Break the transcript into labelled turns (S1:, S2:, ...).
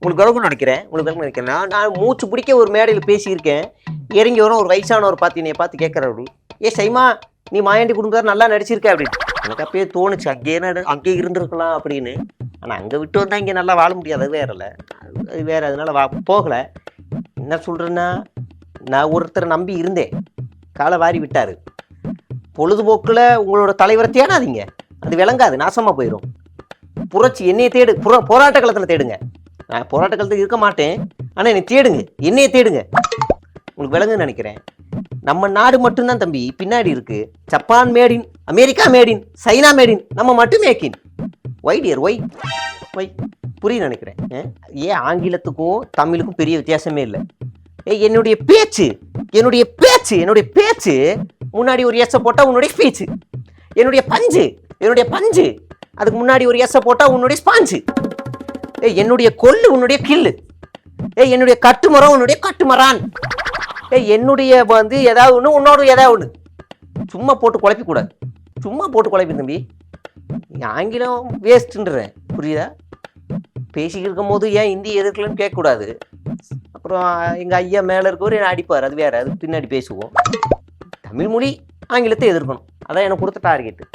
S1: உங்களுக்கு விளக்கம் நினைக்கிறேன். நான் மூச்சு பிடிக்க ஒரு மேடையில் பேசியிருக்கேன். இறங்கி வரும் ஒரு வயசானவர் பார்த்து என்னைய பார்த்து கேட்குறாரு, ஏ சைமா நீ மாயாண்டி குடும்பத்தார் நல்லா நடிச்சிருக்க அப்படின்னு. எனக்கு அப்பயே தோணுச்சு அங்கேயே இருந்திருக்கலாம் அப்படின்னு. ஆனால் அங்கே விட்டு வந்தால் இங்கே நல்லா வாழ முடியாது, அது வேற இல்லை, அது வேற. அதனால போகலை. என்ன சொல்கிறேன்னா, நான் ஒருத்தரை நம்பி இருந்தேன், காலை வாரி விட்டார். பொழுதுபோக்கில் உங்களோட தலைவரை தேடாதீங்க, அது விளங்காது, நாசமாக போயிடும். புரட்சி என்னையை தேடு, போராட்ட காலத்தில் தேடுங்க. நான் போராட்ட காலத்தில் இருக்க மாட்டேன், ஆனால் என்னை தேடுங்க, என்னையை தேடுங்க. உங்களுக்கு விளங்குன்னு நினைக்கிறேன். நம்ம நாடு மட்டும்தான் தம்பி பின்னாடி இருக்கு. Japan maiden, America maiden, China maiden, நம்ம மட்டும் மேக்கின். ஒய் டியர் ஒய் ஒய் புரிய நினைக்கிறேன். ஏன் ஆங்கிலத்துக்கும் தமிழுக்கும் பெரிய வித்தியாசமே இல்லை. என்னுடைய பேச்சு என்னுடைய பேச்சு என்னுடைய பேச்சு முன்னாடி ஒரு எஸ்ஸை போட்டா உன்னுடைய ஸ்பீச்சு. என்னுடைய பஞ்சு அதுக்கு முன்னாடி ஒரு எஸ்ஸை போட்டா உன்னுடைய ஸ்பாஞ்சு. என்னுடைய கொல்லு உன்னுடைய கில்லு. என்னுடைய கட்டுமரம் உன்னுடைய கட்டுமரான். என்னுடைய ஏதாவது ஒன்று உன்னோட ஏதாவது ஒன்று. சும்மா போட்டு குழப்பிக்கூடாது, சும்மா போட்டு குழப்பி தம்பி. ஆங்கிலம் வேஸ்ட்டுன்றேன், புரியுதா? பேசிக்கிட்டு இருக்கும் போது ஏன் இந்தி எதிர்க்கலன்னு கேட்கக்கூடாது. அப்புறம் எங்கள் ஐயா மேலே இருக்கவர் என்னை அடிப்பார், அது வேறு, அது பின்னாடி பேசுவோம். தமிழ் மொழி ஆங்கிலத்தை எதிர்க்கணும், அதான் எனக்கு கொடுத்த டார்கெட்டு.